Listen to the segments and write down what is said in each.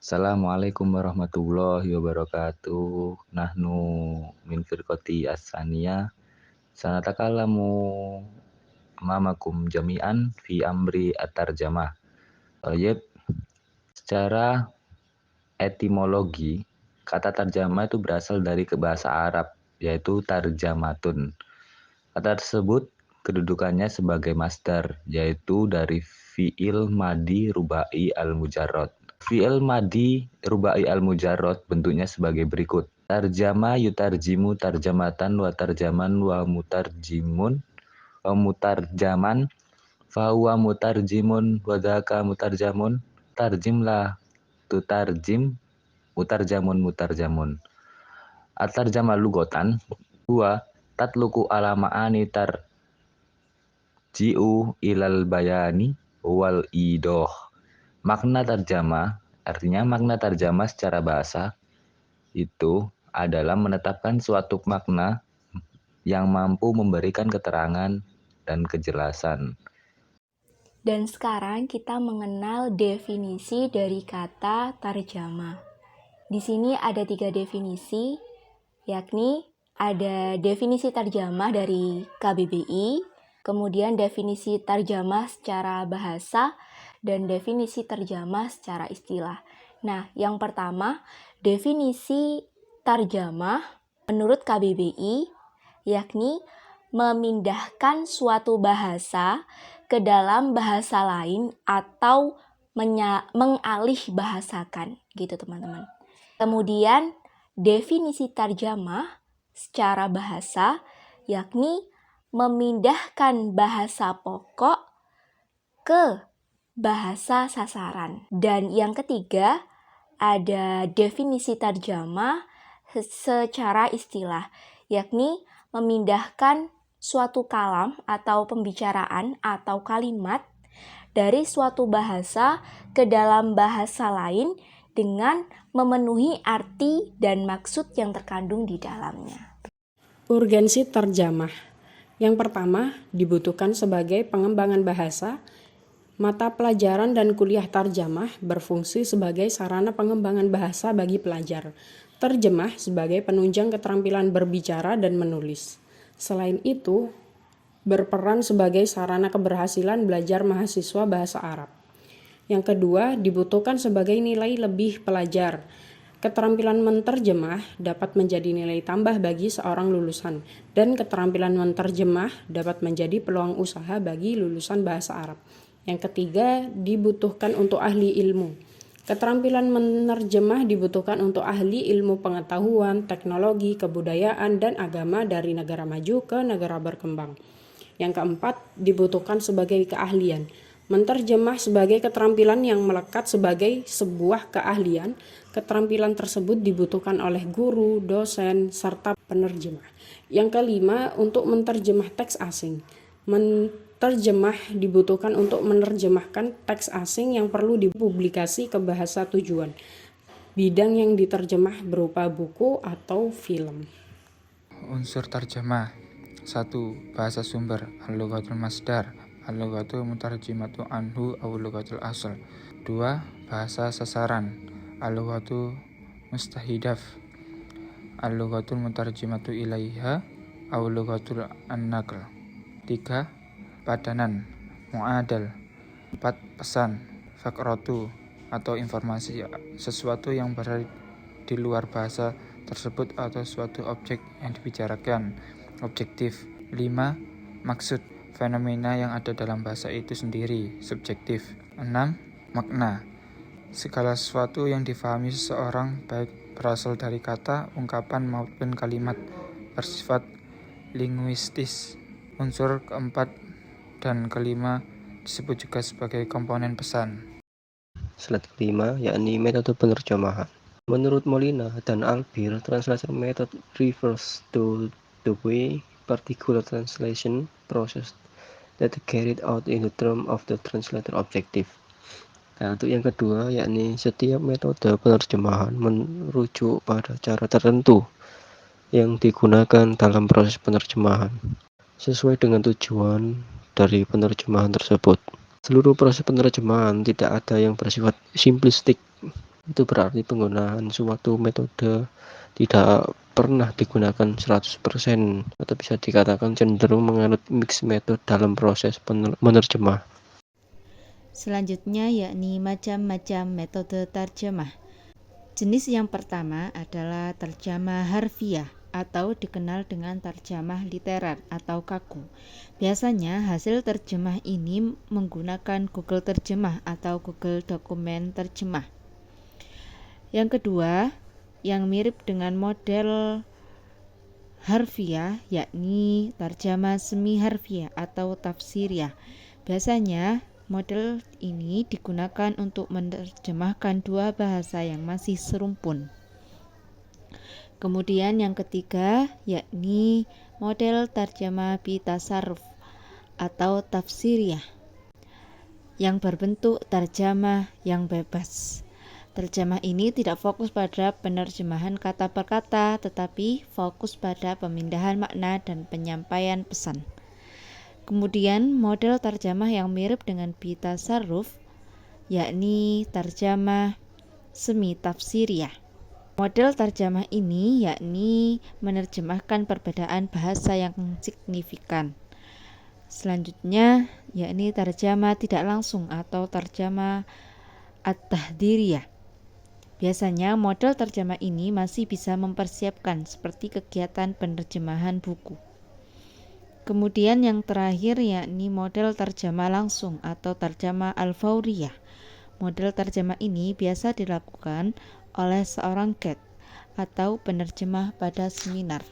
Assalamualaikum warahmatullahi wabarakatuh. Nahnu min firqati as-saniyah. Sanatakallamu mamakum jami'an fi amri at-tarjamah. Thayyib, secara etimologi, kata tarjamah itu berasal dari bahasa Arab, yaitu tarjamatun. Kata tersebut kedudukannya sebagai masdar, yaitu dari fi'il madi rubai al-mujarrad. Fi'il madi rubai al-mujarrad bentuknya sebagai berikut. Tarjama yutarjimu tarjamatan wa tarjaman wa mutarjimun wa mutarjaman fa huwa mutarjimun wa dzaka mutarjamun. Tarjimlah tutarjim mutarjamun mutarjamun. At-tarjama lugotan huwa tatluku ala ma'ani tarji'u ilal bayani wal idoh. Makna tarjamah, artinya makna tarjamah secara bahasa itu adalah menetapkan suatu makna yang mampu memberikan keterangan dan kejelasan. Dan sekarang kita mengenal definisi dari kata tarjamah. Di sini ada 3 definisi, yakni ada definisi tarjamah dari KBBI, kemudian definisi tarjamah secara bahasa, dan definisi tarjamah secara istilah. Nah, yang pertama, definisi tarjamah menurut KBBI, yakni memindahkan suatu bahasa ke dalam bahasa lain atau mengalih bahasakan, gitu teman-teman. Kemudian definisi tarjamah secara bahasa yakni memindahkan bahasa pokok ke bahasa sasaran. Dan yang ketiga ada definisi tarjamah secara istilah, yakni memindahkan suatu kalam atau pembicaraan atau kalimat dari suatu bahasa ke dalam bahasa lain dengan memenuhi arti dan maksud yang terkandung di dalamnya. Urgensi terjemah. Yang pertama, dibutuhkan sebagai pengembangan bahasa. Mata pelajaran dan kuliah terjemah berfungsi sebagai sarana pengembangan bahasa bagi pelajar. Terjemah sebagai penunjang keterampilan berbicara dan menulis. Selain itu, berperan sebagai sarana keberhasilan belajar mahasiswa bahasa Arab. Yang kedua, dibutuhkan sebagai nilai lebih pelajar. Keterampilan menterjemah dapat menjadi nilai tambah bagi seorang lulusan, dan keterampilan menterjemah dapat menjadi peluang usaha bagi lulusan bahasa Arab. Yang ketiga, dibutuhkan untuk ahli ilmu. Keterampilan menerjemah dibutuhkan untuk ahli ilmu pengetahuan, teknologi, kebudayaan, dan agama dari negara maju ke negara berkembang. Yang keempat, dibutuhkan sebagai keahlian. Menterjemah sebagai keterampilan yang melekat sebagai sebuah keahlian. Keterampilan tersebut dibutuhkan oleh guru, dosen, serta penerjemah. Yang kelima, untuk menterjemah teks asing. Terjemah dibutuhkan untuk menerjemahkan teks asing yang perlu dipublikasi ke bahasa tujuan. Bidang yang diterjemah berupa buku atau film. Unsur terjemah. 1. Bahasa sumber, al-lughatul masdar, al-lughatul mutarjimatu anhu aw lughatul asl. 2. Bahasa sasaran, al-lughatul mustahidaf, al-lughatul mutarjimatu ilaiha aw lughatul an-naql. 3. Padanan, mu'adal. 4. Pesan, fakratu atau informasi, sesuatu yang berada di luar bahasa tersebut atau suatu objek yang dibicarakan. Objektif. 5. Maksud, fenomena yang ada dalam bahasa itu sendiri. Subjektif. 6. Makna, segala sesuatu yang difahami seseorang baik berasal dari kata, ungkapan maupun kalimat, bersifat linguistis. Unsur keempat dan kelima disebut juga sebagai komponen pesan. Slide kelima, yakni metode penerjemahan. Menurut Molina dan Albir, translation method refers to the way particular translation process that carried out in the term of the translator objective. Nah, untuk yang kedua, yakni setiap metode penerjemahan merujuk pada cara tertentu yang digunakan dalam proses penerjemahan sesuai dengan tujuan dari penerjemahan tersebut. Seluruh proses penerjemahan tidak ada yang bersifat simplistik Itu berarti penggunaan suatu metode tidak pernah digunakan 100%, atau bisa dikatakan cenderung menganut mix metode dalam proses menerjemah. Selanjutnya yakni macam-macam metode terjemah. Jenis yang pertama adalah terjemah harfiah atau dikenal dengan terjemah literer atau kaku. Biasanya hasil terjemah ini menggunakan Google Terjemah atau Google Dokumen Terjemah. Yang kedua, yang mirip dengan model harfiah yakni terjemah semi harfiah atau tafsiriyah. Biasanya model ini digunakan untuk menerjemahkan dua bahasa yang masih serumpun. Kemudian yang ketiga yakni model terjemah bitasarruf atau tafsiriyah yang berbentuk terjemah yang bebas. Terjemah ini tidak fokus pada penerjemahan kata per kata, tetapi fokus pada pemindahan makna dan penyampaian pesan. Kemudian model terjemah yang mirip dengan bitasarruf yakni terjemah semi tafsiriyah. Model terjemah ini yakni menerjemahkan perbedaan bahasa yang signifikan. Selanjutnya yakni terjemah tidak langsung atau terjemah at-tahdhiriyah. Biasanya model terjemah ini masih bisa mempersiapkan seperti kegiatan penerjemahan buku. Kemudian yang terakhir yakni model terjemah langsung atau terjemah al-fauriyah. Model terjemah ini biasa dilakukan oleh seorang guide atau penerjemah pada seminar.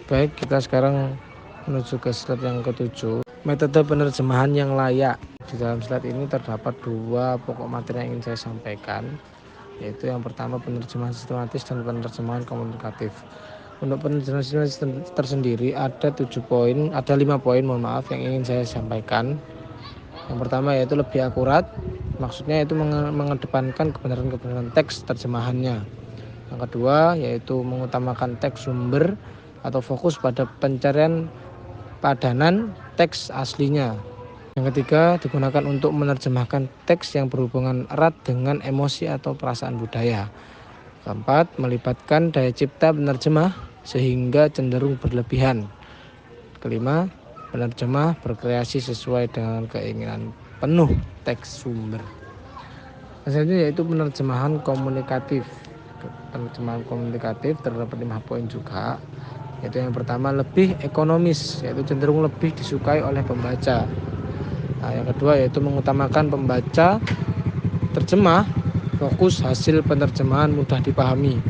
Baik, kita sekarang menuju ke slide yang ke-7. Metode penerjemahan yang layak. Di dalam slide ini terdapat dua pokok materi yang ingin saya sampaikan, yaitu yang pertama penerjemahan sistematis dan penerjemahan komunikatif. Untuk penerjemahan tersendiri ada 5 poin yang ingin saya sampaikan. Yang pertama yaitu lebih akurat, maksudnya itu mengedepankan kebenaran teks terjemahannya. Yang kedua yaitu mengutamakan teks sumber atau fokus pada pencarian padanan teks aslinya. Yang ketiga digunakan untuk menerjemahkan teks yang berhubungan erat dengan emosi atau perasaan budaya. Keempat, melibatkan daya cipta penerjemah sehingga cenderung berlebihan. Kelima, penerjemah berkreasi sesuai dengan keinginan penuh teks sumber. Selanjutnya yaitu penerjemahan komunikatif. Penerjemahan komunikatif terdapat 5 poin juga, yaitu yang pertama lebih ekonomis, yaitu cenderung lebih disukai oleh pembaca. Nah, yang kedua yaitu mengutamakan pembaca terjemah, fokus hasil penerjemahan mudah dipahami.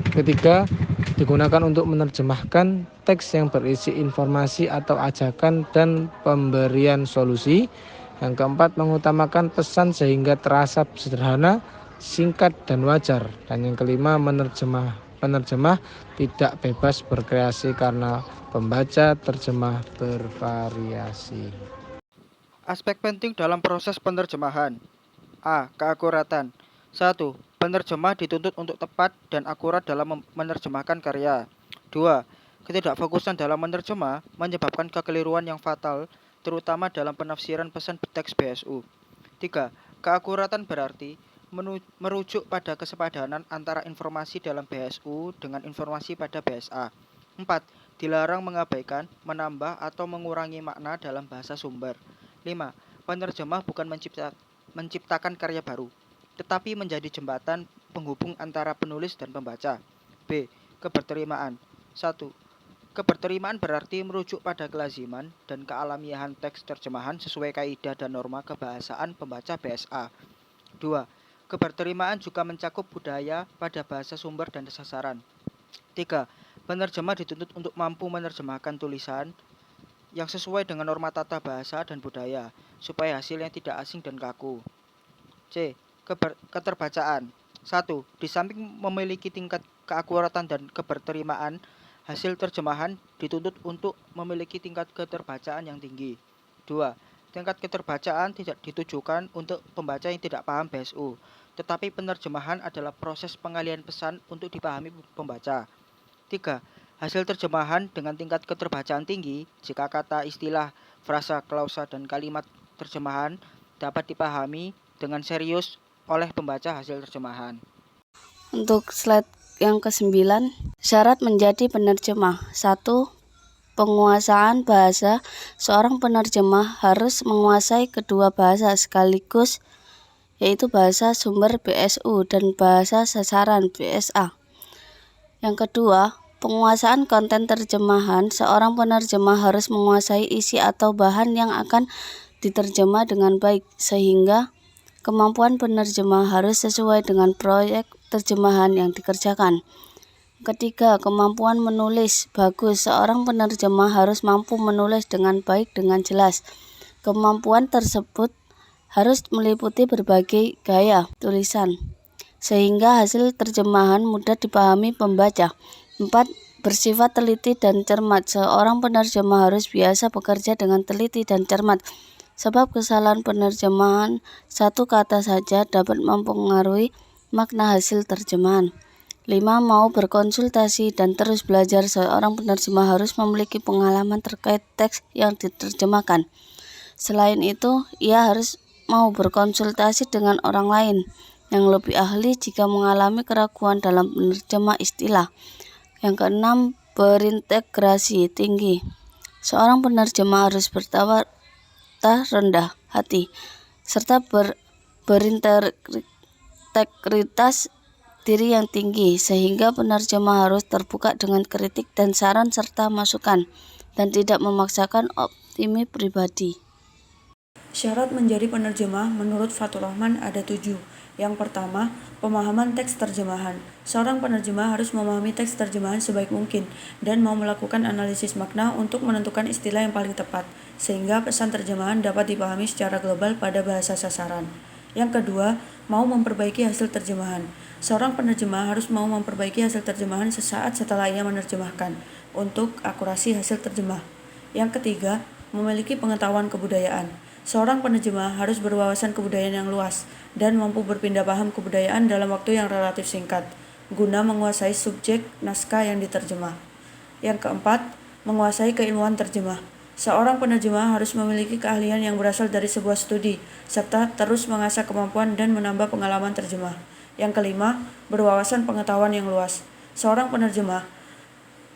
Ketiga, digunakan untuk menerjemahkan teks yang berisi informasi atau ajakan dan pemberian solusi. Yang keempat, mengutamakan pesan sehingga terasa sederhana, singkat, dan wajar. Dan yang kelima, penerjemah tidak bebas berkreasi karena pembaca terjemah bervariasi. Aspek penting dalam proses penerjemahan. A. Keakuratan. 1. Penerjemah dituntut untuk tepat dan akurat dalam menerjemahkan karya. 2. Ketidakfokusan dalam menerjemah menyebabkan kekeliruan yang fatal, terutama dalam penafsiran pesan teks BSU. 3. Keakuratan berarti merujuk pada kesepadanan antara informasi dalam BSU dengan informasi pada BSA. 4. Dilarang mengabaikan, menambah, atau mengurangi makna dalam bahasa sumber. 5. Penerjemah bukan menciptakan karya baru, tetapi menjadi jembatan penghubung antara penulis dan pembaca. B. Keberterimaan. 1. Keberterimaan berarti merujuk pada kelaziman dan kealamiahan teks terjemahan sesuai kaidah dan norma kebahasaan pembaca BSA. 2. Keberterimaan juga mencakup budaya pada bahasa sumber dan sasaran. 3. Penerjemah dituntut untuk mampu menerjemahkan tulisan yang sesuai dengan norma tata bahasa dan budaya, supaya hasilnya tidak asing dan kaku. C. Keterbacaan. 1. Di samping memiliki tingkat keakuratan dan keberterimaan, hasil terjemahan dituntut untuk memiliki tingkat keterbacaan yang tinggi. 2. Tingkat keterbacaan tidak ditujukan untuk pembaca yang tidak paham BSU, tetapi penerjemahan adalah proses pengalihan pesan untuk dipahami pembaca. 3. Hasil terjemahan dengan tingkat keterbacaan tinggi jika kata, istilah, frasa, klausa, dan kalimat terjemahan dapat dipahami dengan serius oleh pembaca hasil terjemahan. Untuk slide yang ke-9, syarat menjadi penerjemah. 1. Penguasaan bahasa. Seorang penerjemah harus menguasai kedua bahasa sekaligus, yaitu bahasa sumber BSU dan bahasa sasaran BSA. Yang kedua, penguasaan konten terjemahan. Seorang penerjemah harus menguasai isi atau bahan yang akan diterjemah dengan baik, sehingga kemampuan penerjemah harus sesuai dengan proyek terjemahan yang dikerjakan. Ketiga, kemampuan menulis bagus. Seorang penerjemah harus mampu menulis dengan baik dengan jelas. Kemampuan tersebut harus meliputi berbagai gaya tulisan, sehingga hasil terjemahan mudah dipahami pembaca. 4. Bersifat teliti dan cermat. Seorang penerjemah harus biasa bekerja dengan teliti dan cermat, sebab kesalahan penerjemahan satu kata saja dapat mempengaruhi makna hasil terjemahan. 5. Mau berkonsultasi dan terus belajar. Seorang penerjemah harus memiliki pengalaman terkait teks yang diterjemahkan. Selain itu, ia harus mau berkonsultasi dengan orang lain yang lebih ahli jika mengalami keraguan dalam menerjemah istilah. Yang keenam, berintegrasi tinggi. Seorang penerjemah harus bertawa rendah hati serta berintegritas diri yang tinggi, sehingga penerjemah harus terbuka dengan kritik dan saran serta masukan dan tidak memaksakan opini pribadi. Syarat menjadi penerjemah menurut Fathur Rahman ada 7. Yang pertama, pemahaman teks terjemahan. Seorang penerjemah harus memahami teks terjemahan sebaik mungkin dan mau melakukan analisis makna untuk menentukan istilah yang paling tepat, sehingga pesan terjemahan dapat dipahami secara global pada bahasa sasaran. Yang kedua, mau memperbaiki hasil terjemahan. Seorang penerjemah harus mau memperbaiki hasil terjemahan sesaat setelah ia menerjemahkan untuk akurasi hasil terjemah. Yang ketiga, memiliki pengetahuan kebudayaan. Seorang penerjemah harus berwawasan kebudayaan yang luas dan mampu berpindah paham kebudayaan dalam waktu yang relatif singkat, guna menguasai subjek naskah yang diterjemah. Yang keempat, menguasai keilmuan terjemah. Seorang penerjemah harus memiliki keahlian yang berasal dari sebuah studi, serta terus mengasah kemampuan dan menambah pengalaman terjemah. Yang kelima, berwawasan pengetahuan yang luas. Seorang penerjemah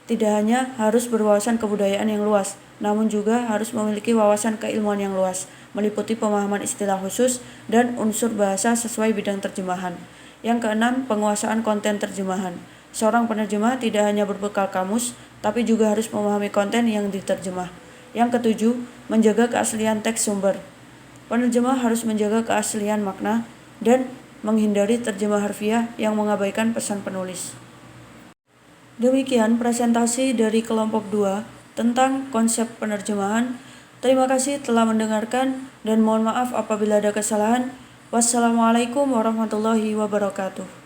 tidak hanya harus berwawasan kebudayaan yang luas, namun juga harus memiliki wawasan keilmuan yang luas, meliputi pemahaman istilah khusus dan unsur bahasa sesuai bidang terjemahan. Yang keenam, penguasaan konten terjemahan. Seorang penerjemah tidak hanya berbekal kamus, tapi juga harus memahami konten yang diterjemah. Yang ketujuh, menjaga keaslian teks sumber. Penerjemah harus menjaga keaslian makna dan menghindari terjemah harfiah yang mengabaikan pesan penulis. Demikian presentasi dari kelompok 2 tentang konsep penerjemahan. Terima kasih telah mendengarkan dan mohon maaf apabila ada kesalahan. Wassalamualaikum warahmatullahi wabarakatuh.